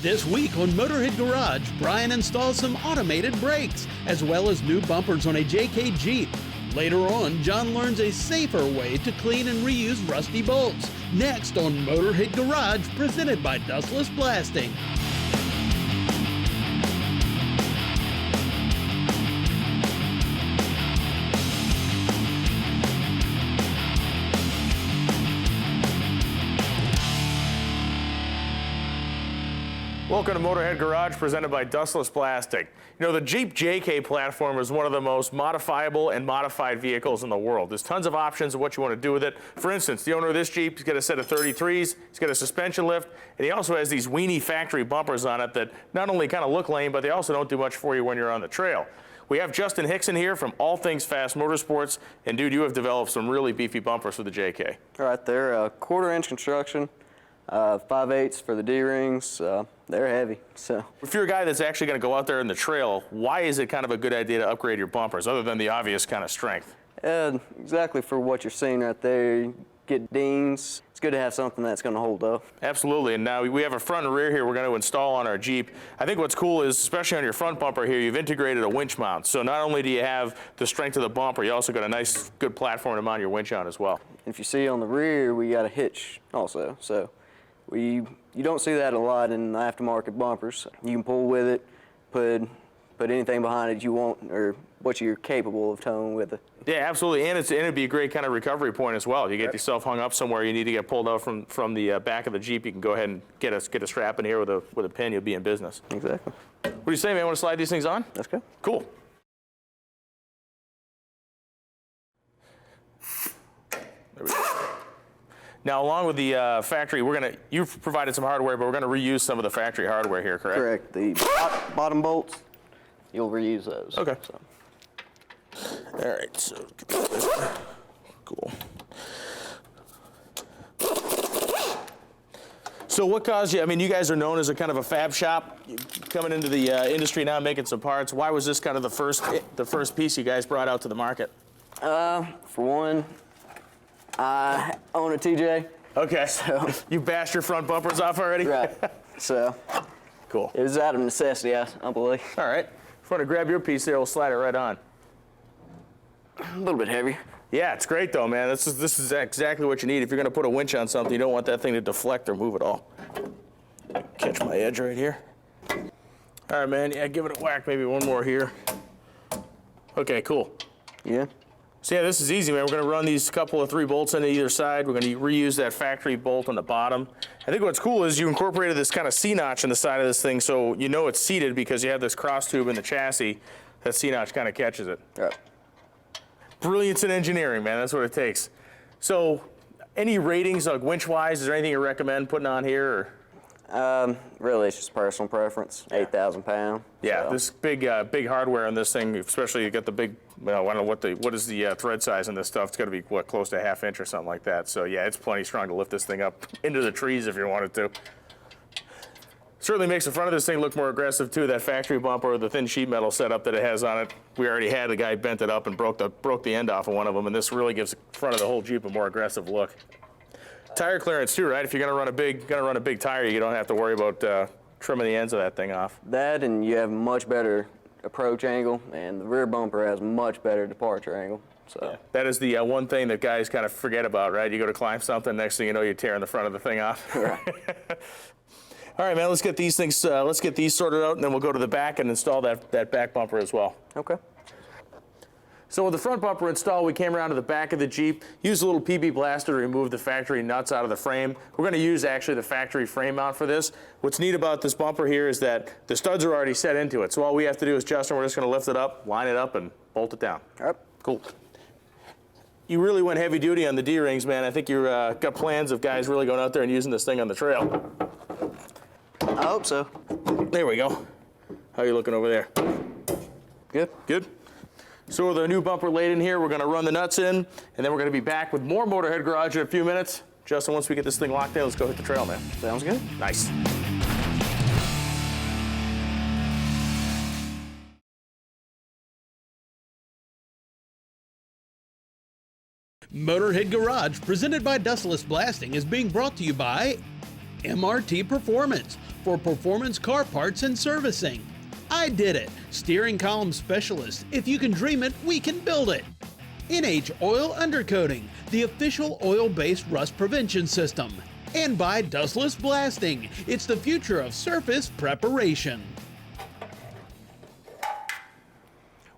This week on Motorhead Garage, Brian installs some automated brakes, as well as new bumpers on a JK Jeep. Later on, John learns a safer way to clean and reuse rusty bolts. Next on Motorhead Garage, presented by Dustless Blasting. Welcome to Motorhead Garage, presented by Dustless Blasting. You know, the Jeep JK platform is one of the most modifiable and modified vehicles in the world. There's tons of options of what you want to do with it. For instance, the owner of this Jeep, he's got a set of 33s, he's got a suspension lift, and he also has these weenie factory bumpers on it that not only kind of look lame, but they also don't do much for you when you're on the trail. We have Justin Hickson here from All Things Fast Motorsports, and dude, you have developed some really beefy bumpers for the JK. All right, they're quarter-inch construction. 5/8 for the D-rings. They're heavy. So if you're a guy that's actually going to go out there in the trail, why is it kind of a good idea to upgrade your bumpers, other than the obvious kind of strength? Exactly for what you're seeing right there. You get dings. It's good to have something that's going to hold up. Absolutely. And now we have a front and rear here we're going to install on our Jeep. I think what's cool is, especially on your front bumper here, you've integrated a winch mount. So not only do you have the strength of the bumper, you also got a nice, good platform to mount your winch on as well. If you see on the rear, we got a hitch also. So you don't see that a lot in aftermarket bumpers. You can pull with it, put anything behind it you want or what you're capable of towing with it. Yeah, absolutely, and it'd be a great kind of recovery point as well. You get yourself hung up somewhere, you need to get pulled out from the back of the Jeep, you can go ahead and get a strap in here with a pin, you'll be in business. Exactly. What do you say, man? Want to slide these things on? Let's go. Cool. There we go. Now, along with the factory, you've provided some hardware, but we're going to reuse some of the factory hardware here, correct? Correct. The bottom bolts, you'll reuse those. Okay. All right, so cool. So what caused you, I mean, you guys are known as a kind of a fab shop, coming into the industry now, making some parts. Why was this kind of the first piece you guys brought out to the market? For one, I own a TJ. Okay, so you bashed your front bumpers off already? Right, so cool. It was out of necessity, I believe. All right, if you want to grab your piece there, we'll slide it right on. A little bit heavier. Yeah, it's great though, man. This is exactly what you need. If you're going to put a winch on something, you don't want that thing to deflect or move at all. Catch my edge right here. All right, man, yeah, give it a whack, maybe one more here. Okay, cool. Yeah. So yeah, this is easy, man. We're going to run these couple of 3 bolts into either side. We're going to reuse that factory bolt on the bottom. I think what's cool is you incorporated this kind of C-notch in the side of this thing, so you know it's seated because you have this cross tube in the chassis. That C-notch kind of catches it. Right. Brilliance in engineering, man. That's what it takes. So any ratings, like winch-wise, is there anything you recommend putting on here? Or? Really, it's just personal preference. 8,000 pound. Yeah, so. this big hardware on this thing, especially you got the big, I don't know what is the thread size on this stuff. It's got to be what, close to a ½ inch or something like that. So yeah, it's plenty strong to lift this thing up into the trees if you wanted to. Certainly makes the front of this thing look more aggressive too. That factory bumper, the thin sheet metal setup that it has on it, we already had the guy bent it up and broke the end off of one of them, and this really gives the front of the whole Jeep a more aggressive look. Tire clearance too, right? If you're gonna run a big tire, you don't have to worry about trimming the ends of that thing off. That, and you have much better approach angle, and the rear bumper has much better departure angle. So yeah, that is the one thing that guys kind of forget about, right? You go to climb something, next thing you know, you're tearing the front of the thing off. Right. All right, man. Let's get these things. Let's get these sorted out, and then we'll go to the back and install that back bumper as well. Okay. So with the front bumper installed, we came around to the back of the Jeep, used a little PB blaster to remove the factory nuts out of the frame. We're going to use actually the factory frame mount for this. What's neat about this bumper here is that the studs are already set into it. So all we have to do is, Justin, we're just going to lift it up, line it up, and bolt it down. All right. Cool. You really went heavy duty on the D-rings, man. I think you've got plans of guys really going out there and using this thing on the trail. I hope so. There we go. How are you looking over there? Good. Good. So with our new bumper laid in here, we're going to run the nuts in, and then we're going to be back with more Motorhead Garage in a few minutes. Justin, once we get this thing locked in, let's go hit the trail, man. Sounds good. Nice. Motorhead Garage, presented by Dustless Blasting, is being brought to you by MRT Performance for performance car parts and servicing. I Did It, steering column specialist. If you can dream it, we can build it. NH Oil Undercoating, the official oil-based rust prevention system. And by Dustless Blasting, it's the future of surface preparation.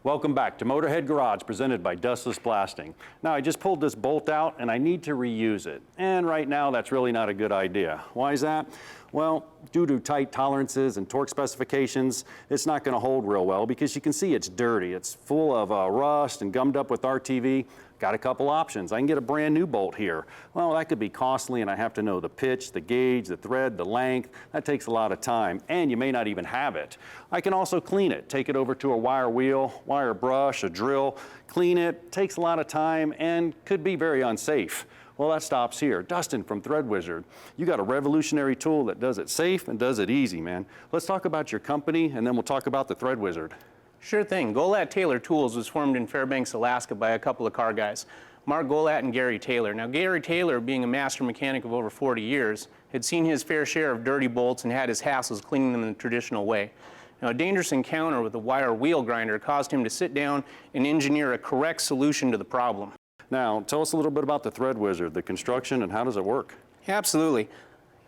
Welcome back to Motorhead Garage, presented by Dustless Blasting. Now, I just pulled this bolt out and I need to reuse it. And right now, that's really not a good idea. Why is that? Well, due to tight tolerances and torque specifications, it's not going to hold real well because you can see it's dirty. It's full of rust and gummed up with RTV. Got a couple options. I can get a brand new bolt here. Well, that could be costly, and I have to know the pitch, the gauge, the thread, the length. That takes a lot of time, and you may not even have it. I can also clean it, take it over to a wire wheel, wire brush, a drill, clean it. Takes a lot of time and could be very unsafe. Well, that stops here. Dustin from Thread Wizard, you got a revolutionary tool that does it safe and does it easy, man. Let's talk about your company, and then we'll talk about the Thread Wizard. Sure thing. Golat Taylor Tools was formed in Fairbanks, Alaska by a couple of car guys, Mark Golat and Gary Taylor. Now, Gary Taylor, being a master mechanic of over 40 years, had seen his fair share of dirty bolts and had his hassles cleaning them in the traditional way. Now, a dangerous encounter with a wire wheel grinder caused him to sit down and engineer a correct solution to the problem. Now, tell us a little bit about the Thread Wizard, the construction, and how does it work? Absolutely.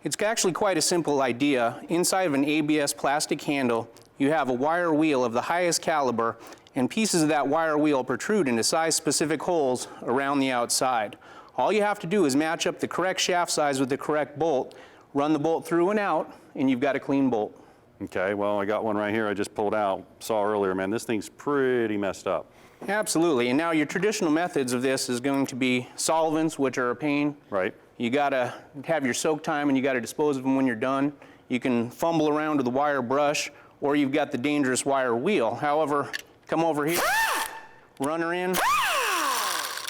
It's actually quite a simple idea. Inside of an ABS plastic handle, you have a wire wheel of the highest caliber, and pieces of that wire wheel protrude into size-specific holes around the outside. All you have to do is match up the correct shaft size with the correct bolt, run the bolt through and out, and you've got a clean bolt. Okay, well, I got one right here I just pulled out. Saw earlier, man, this thing's pretty messed up. Absolutely, and now your traditional methods of this is going to be solvents, which are a pain. Right. You gotta have your soak time and you gotta dispose of them when you're done. You can fumble around with a wire brush, or you've got the dangerous wire wheel. However, come over here, run her in,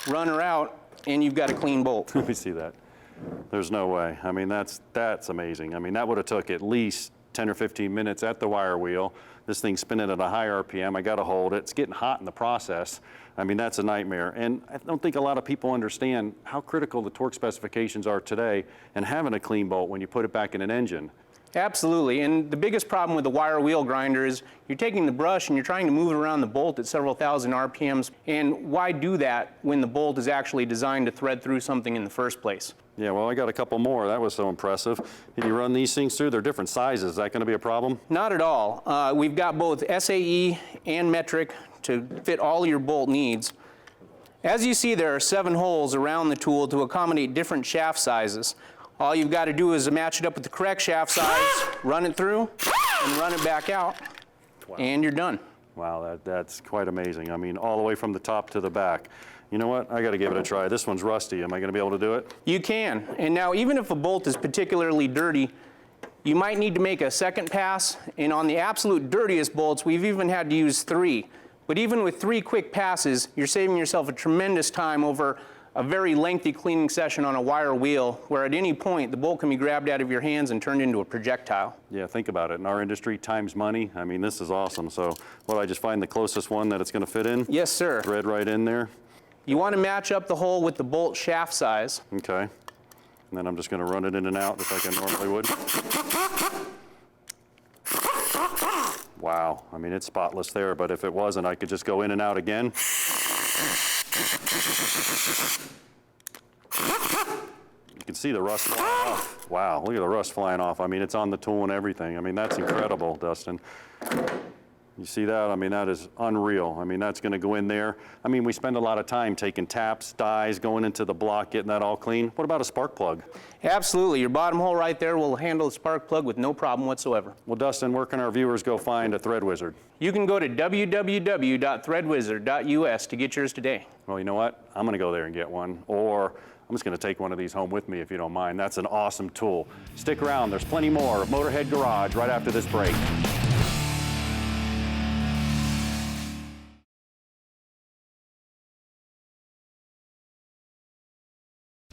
run her out, and you've got a clean bolt. Let me see that. There's no way. I mean, that's amazing. I mean, that would have took at least 10 or 15 minutes at the wire wheel. This thing's spinning at a high RPM. I got to hold it. It's getting hot in the process. I mean, that's a nightmare. And I don't think a lot of people understand how critical the torque specifications are today and having a clean bolt when you put it back in an engine. Absolutely, and the biggest problem with the wire wheel grinder is you're taking the brush and you're trying to move it around the bolt at several thousand RPMs. And why do that when the bolt is actually designed to thread through something in the first place? Yeah, well, I got a couple more. That was so impressive. If you run these things through, they're different sizes. Is that going to be a problem? Not at all. We've got both SAE and metric to fit all your bolt needs. As you see, there are 7 holes around the tool to accommodate different shaft sizes. All you've got to do is match it up with the correct shaft size, run it through, and run it back out, and you're done. Wow, that's quite amazing. I mean, all the way from the top to the back. You know what? I got to give it a try. This one's rusty. Am I going to be able to do it? You can. And now, even if a bolt is particularly dirty, you might need to make a second pass. And on the absolute dirtiest bolts, we've even had to use 3. But even with 3 quick passes, you're saving yourself a tremendous time over a very lengthy cleaning session on a wire wheel, where at any point the bolt can be grabbed out of your hands and turned into a projectile. Yeah, think about it. In our industry, time's money. I mean, this is awesome. So, what, I just find the closest one that it's going to fit in? Yes, sir. Thread right in there. You want to match up the hole with the bolt shaft size. Okay. And then I'm just going to run it in and out just like I normally would. Wow. I mean, it's spotless there, but if it wasn't, I could just go in and out again. You can see the rust flying off. Wow, look at the rust flying off. I mean, it's on the tool and everything. I mean, that's incredible, Dustin. You see that? I mean, that is unreal. I mean, that's going to go in there. I mean, we spend a lot of time taking taps, dies, going into the block, getting that all clean. What about a spark plug? Absolutely. Your bottom hole right there will handle the spark plug with no problem whatsoever. Well, Dustin, where can our viewers go find a Thread Wizard? You can go to www.threadwizard.us to get yours today. Well, you know what? I'm going to go there and get one. Or I'm just going to take one of these home with me if you don't mind. That's an awesome tool. Stick around. There's plenty more of Motorhead Garage right after this break.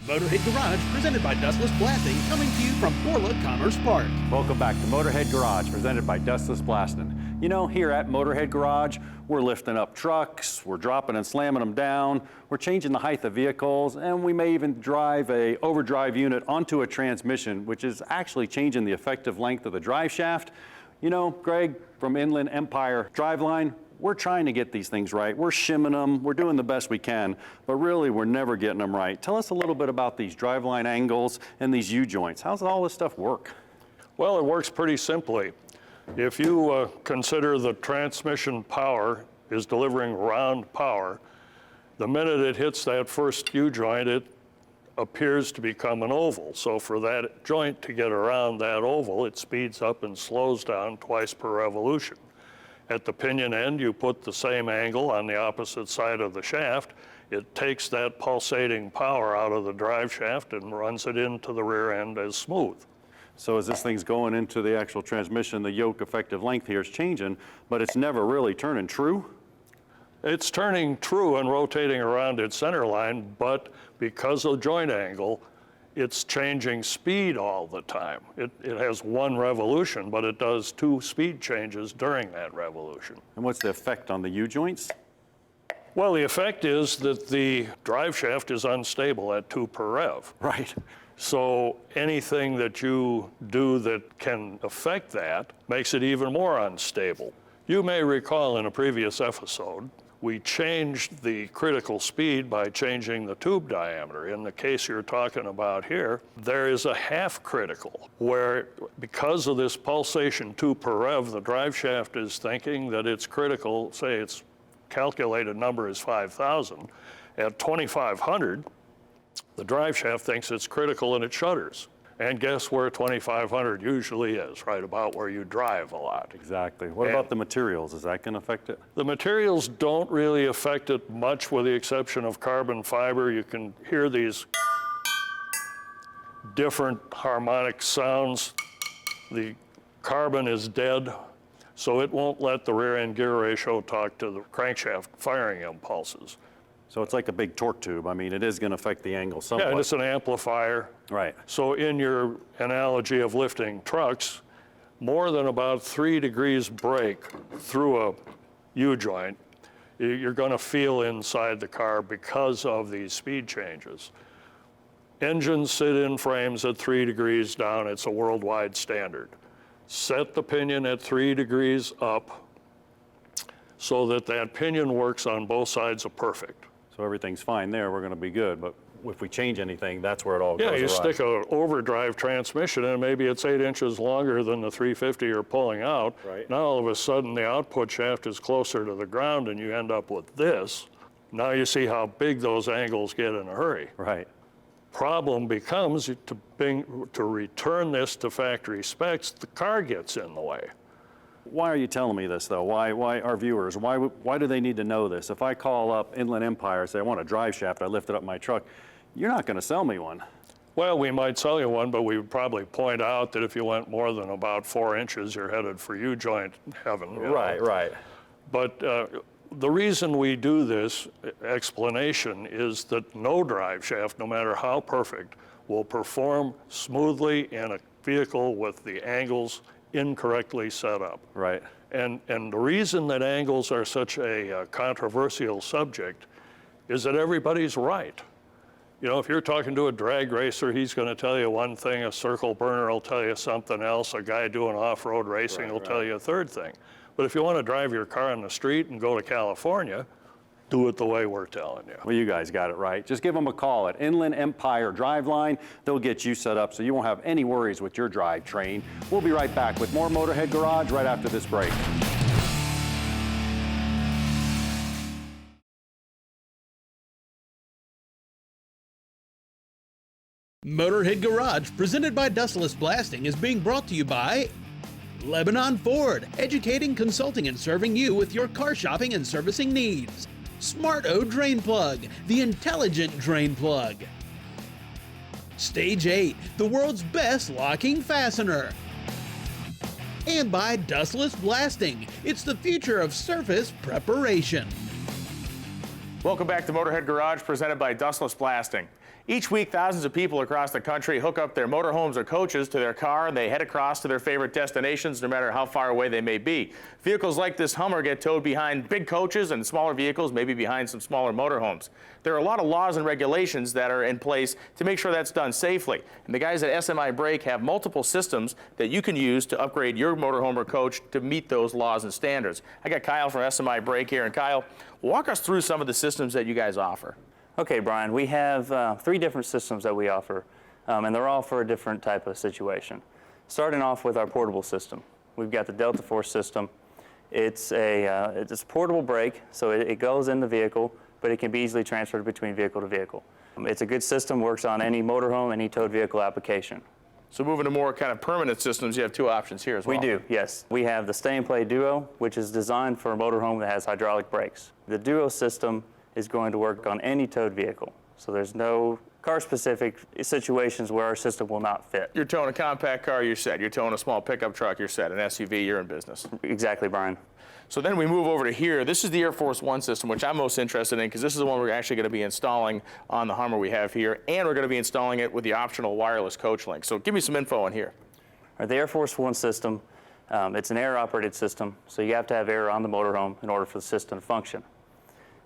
Motorhead Garage, presented by Dustless Blasting, coming to you from Borla Commerce Park. Welcome back to Motorhead Garage, presented by Dustless Blasting. You know, here at Motorhead Garage, we're lifting up trucks, we're dropping and slamming them down, we're changing the height of vehicles, and we may even drive a overdrive unit onto a transmission, which is actually changing the effective length of the drive shaft. You know, Greg, from Inland Empire Driveline, we're trying to get these things right. We're shimming them, we're doing the best we can, but really we're never getting them right. Tell us a little bit about these driveline angles and these U-joints. How does all this stuff work? Well, it works pretty simply. If you consider the transmission power is delivering round power, the minute it hits that first U-joint, it appears to become an oval. So for that joint to get around that oval, it speeds up and slows down twice per revolution. At the pinion end, you put the same angle on the opposite side of the shaft. It takes that pulsating power out of the drive shaft and runs it into the rear end as smooth. So as this thing's going into the actual transmission, the yoke effective length here is changing, but it's never really turning true? It's turning true and rotating around its center line, but because of joint angle, it's changing speed all the time. It has one revolution, but it does two speed changes during that revolution. And what's the effect on the U-joints? Well, the effect is that the drive shaft is unstable at 2 per rev. Right. So anything that you do that can affect that makes it even more unstable. You may recall in a previous episode, we changed the critical speed by changing the tube diameter. In the case you're talking about here, there is a half critical where because of this pulsation 2 per rev, the drive shaft is thinking that it's critical, say its calculated number is 5,000. At 2,500, the drive shaft thinks it's critical and it shudders. And guess where 2,500 usually is? Right about where you drive a lot. Exactly. What about the materials? Is that going to affect it? The materials don't really affect it much with the exception of carbon fiber. You can hear these different harmonic sounds. The carbon is dead, so it won't let the rear end gear ratio talk to the crankshaft firing impulses. So it's like a big torque tube. I mean, it is going to affect the angle somewhat. Yeah, and it's an amplifier. Right. So in your analogy of lifting trucks, more than about 3 degrees break through a U-joint, you're going to feel inside the car because of these speed changes. Engines sit in frames at 3 degrees down. It's a worldwide standard. Set the pinion at 3 degrees up so that that pinion works on both sides of perfect. So everything's fine there, we're going to be good, but if we change anything, that's where it all goes awry. Yeah, you stick an overdrive transmission in, maybe it's 8 inches longer than the 350 you're pulling out. Right. Now all of a sudden the output shaft is closer to the ground and you end up with this. Now you see how big those angles get in a hurry. Right. Problem becomes to return this to factory specs, the car gets in the way. Why are you telling me this, though? Why our viewers, why do they need to know this? If I call up Inland Empire and say, I want a drive shaft, I lift it up my truck, you're not going to sell me one. Well, we might sell you one, but we would probably point out that if you went more than about 4 inches, you're headed for U-joint heaven. Right, right. But the reason we do this explanation is that no drive shaft, no matter how perfect, will perform smoothly in a vehicle with the angles incorrectly set up. Right. And the reason that angles are such a controversial subject is that everybody's right. You know, if you're talking to a drag racer, he's going to tell you one thing, a circle burner will tell you something else, a guy doing off-road racing will tell you a third thing. But if you want to drive your car on the street and go to California, do it the way we're telling you. Well, you guys got it right. Just give them a call at Inland Empire Driveline. They'll get you set up so you won't have any worries with your drivetrain. We'll be right back with more Motorhead Garage right after this break. Motorhead Garage, presented by Dustless Blasting, is being brought to you by Lebanon Ford, educating, consulting, and serving you with your car shopping and servicing needs. Smart-O Drain Plug, the intelligent drain plug. Stage 8, the world's best locking fastener. And by Dustless Blasting, it's the future of surface preparation. Welcome back to Motorhead Garage, presented by Dustless Blasting. Each week, thousands of people across the country hook up their motorhomes or coaches to their car, and they head across to their favorite destinations, no matter how far away they may be. Vehicles like this Hummer get towed behind big coaches, and smaller vehicles maybe behind some smaller motorhomes. There are a lot of laws and regulations that are in place to make sure that's done safely. And the guys at SMI Brake have multiple systems that you can use to upgrade your motorhome or coach to meet those laws and standards. I got Kyle from SMI Brake here, and Kyle, walk us through some of the systems that you guys offer. Okay, Brian, we have 3 different systems that we offer, and they're all for a different type of situation. Starting off with our portable system. We've got the Delta Force system. It's a portable brake, so it goes in the vehicle, but it can be easily transferred between vehicle to vehicle. It's a good system, works on any motorhome, any towed vehicle application. So moving to more kind of permanent systems, you have 2 options here as well. We do, yes. We have the Stay and Play Duo, which is designed for a motorhome that has hydraulic brakes. The Duo system is going to work on any towed vehicle. So there's no car-specific situations where our system will not fit. You're towing a compact car, you're set. You're towing a small pickup truck, you're set. An SUV, you're in business. Exactly, Brian. So then we move over to here. This is the Air Force One system, which I'm most interested in because this is the one we're actually going to be installing on the Hummer we have here, and we're going to be installing it with the optional wireless coach link. So give me some info on here. The Air Force One system, it's an air-operated system, so you have to have air on the motorhome in order for the system to function.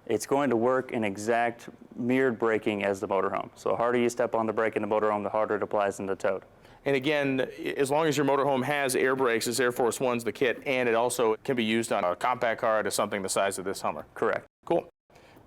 It's going to work in exact mirrored braking as the motorhome. So the harder you step on the brake in the motorhome, the harder it applies in the towed. And again, as long as your motorhome has air brakes, this Air Force One's the kit, and it also can be used on a compact car to something the size of this Hummer. Correct. Cool.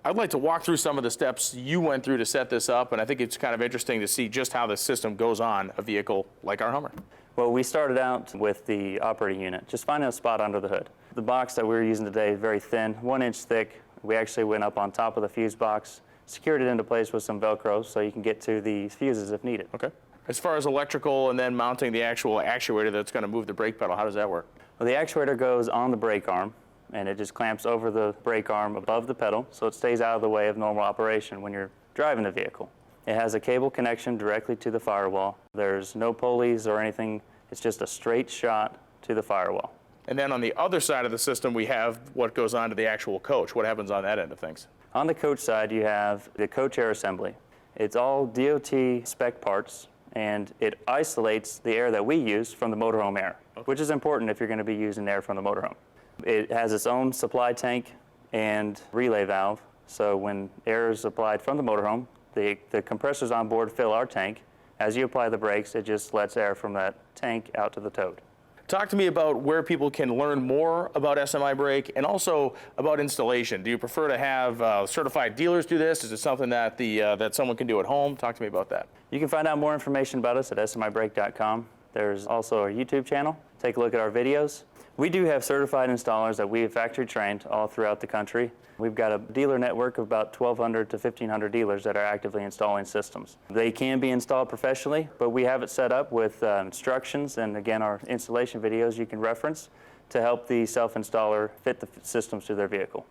I'd like to walk through some of the steps you went through to set this up, and I think it's kind of interesting to see just how the system goes on a vehicle like our Hummer. Well, we started out with the operating unit, just finding a spot under the hood. The box that we're using today is very thin, 1 inch thick. We actually went up on top of the fuse box, secured it into place with some Velcro so you can get to the fuses if needed. Okay. As far as electrical and then mounting the actual actuator that's going to move the brake pedal, how does that work? Well, the actuator goes on the brake arm, and it just clamps over the brake arm above the pedal, so it stays out of the way of normal operation when you're driving the vehicle. It has a cable connection directly to the firewall. There's no pulleys or anything. It's just a straight shot to the firewall. And then on the other side of the system, we have what goes on to the actual coach. What happens on that end of things? On the coach side, you have the coach air assembly. It's all DOT spec parts, and it isolates the air that we use from the motorhome air, which is important if you're going to be using air from the motorhome. It has its own supply tank and relay valve, so when air is applied from the motorhome, the compressors on board fill our tank. As you apply the brakes, it just lets air from that tank out to the towed. Talk to me about where people can learn more about SMI Brake and also about installation. Do you prefer to have certified dealers do this? Is it something that that someone can do at home? Talk to me about that. You can find out more information about us at smibrake.com. There's also our YouTube channel. Take a look at our videos. We do have certified installers that we have factory trained all throughout the country. We've got a dealer network of about 1,200 to 1,500 dealers that are actively installing systems. They can be installed professionally, but we have it set up with instructions and, again, our installation videos you can reference to help the self-installer fit the systems to their vehicle.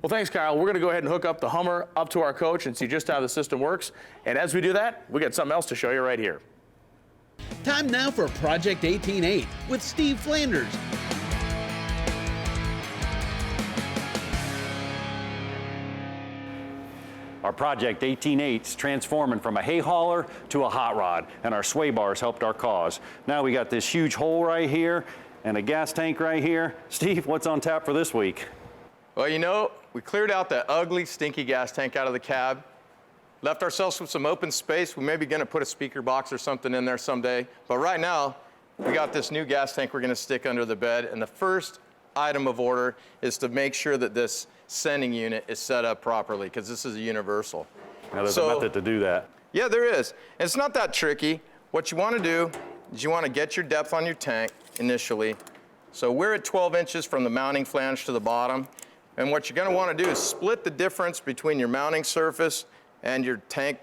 Well, thanks, Kyle. We're going to go ahead and hook up the Hummer up to our coach and see just how the system works. And as we do that, we got something else to show you right here. Time now for Project 18-8 with Steve Flanders. Our Project 18-8's transforming from a hay hauler to a hot rod, and our sway bars helped our cause. Now we got this huge hole right here and a gas tank right here. Steve, what's on tap for this week? Well, you know, we cleared out that ugly, stinky gas tank out of the cab, left ourselves with some open space. We may be gonna put a speaker box or something in there someday, but right now, we got this new gas tank we're gonna stick under the bed, and the first item of order is to make sure that this sending unit is set up properly, because this is a universal. Now there's a method to do that. Yeah, there is. And it's not that tricky. What you want to do is you want to get your depth on your tank initially. So we're at 12 inches from the mounting flange to the bottom. And what you're going to want to do is split the difference between your mounting surface and your tank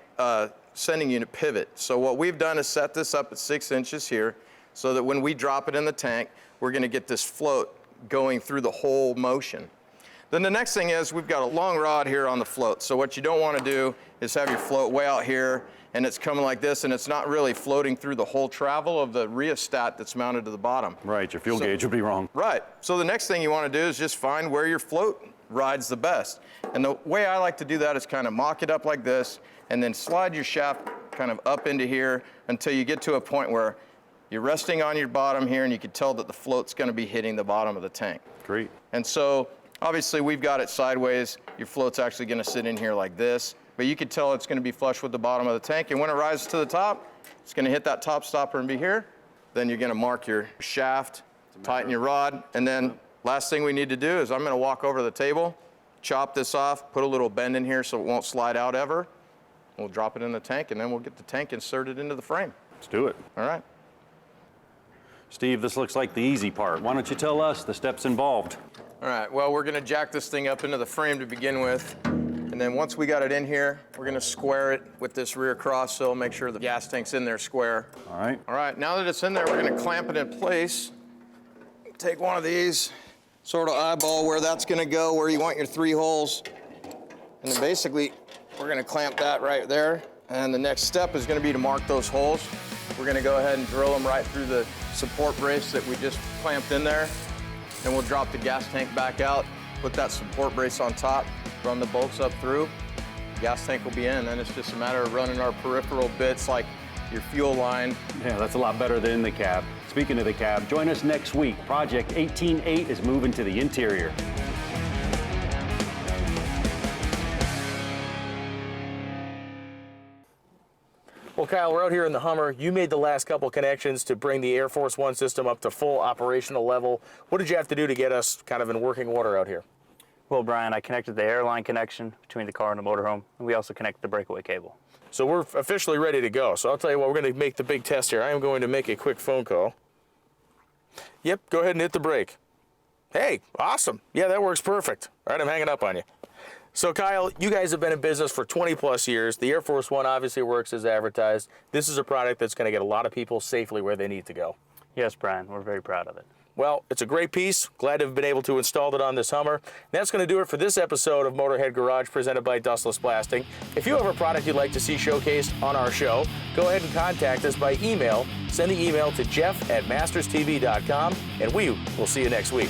sending unit pivot. So what we've done is set this up at 6 inches here so that when we drop it in the tank, we're going to get this float going through the whole motion. Then the next thing is we've got a long rod here on the float. So what you don't want to do is have your float way out here and it's coming like this and it's not really floating through the whole travel of the rheostat that's mounted to the bottom. Right, your fuel gauge would be wrong. Right. So the next thing you want to do is just find where your float rides the best. And the way I like to do that is kind of mock it up like this, and then slide your shaft kind of up into here until you get to a point where you're resting on your bottom here, and you can tell that the float's going to be hitting the bottom of the tank. Great. And so, obviously, we've got it sideways. Your float's actually going to sit in here like this, but you can tell it's going to be flush with the bottom of the tank, and when it rises to the top, it's going to hit that top stopper and be here. Then you're going to mark your shaft, tighten your rod, and then last thing we need to do is I'm going to walk over to the table, chop this off, put a little bend in here so it won't slide out ever. We'll drop it in the tank, and then we'll get the tank inserted into the frame. Let's do it. All right. Steve, this looks like the easy part. Why don't you tell us the steps involved? All right, well, we're going to jack this thing up into the frame to begin with. And then once we got it in here, we're going to square it with this rear cross sill, make sure the gas tank's in there square. All right. All right, now that it's in there, we're going to clamp it in place. Take one of these, sort of eyeball where that's going to go, where you want your 3 holes. And then basically, we're going to clamp that right there. And the next step is going to be to mark those holes. We're going to go ahead and drill them right through the support brace that we just clamped in there. Then we'll drop the gas tank back out, put that support brace on top, run the bolts up through. The gas tank will be in, and it's just a matter of running our peripheral bits like your fuel line. Yeah, that's a lot better than the cab. Speaking of the cab, join us next week. Project 18-8 is moving to the interior. Well, Kyle, we're out here in the Hummer. You made the last couple connections to bring the Air Force One system up to full operational level. What did you have to do to get us kind of in working order out here? Well, Brian, I connected the airline connection between the car and the motorhome, and we also connected the breakaway cable. So we're officially ready to go. So I'll tell you what, we're going to make the big test here. I am going to make a quick phone call. Yep, go ahead and hit the brake. Hey, awesome. Yeah, that works perfect. All right, I'm hanging up on you. So Kyle, you guys have been in business for 20 plus years. The Air Force One obviously works as advertised. This is a product that's going to get a lot of people safely where they need to go. Yes, Brian, we're very proud of it. Well, it's a great piece. Glad to have been able to install it on this Hummer. And that's going to do it for this episode of Motorhead Garage presented by Dustless Blasting. If you have a product you'd like to see showcased on our show, go ahead and contact us by email. Send the email to jeff@masterstv.com, and we will see you next week.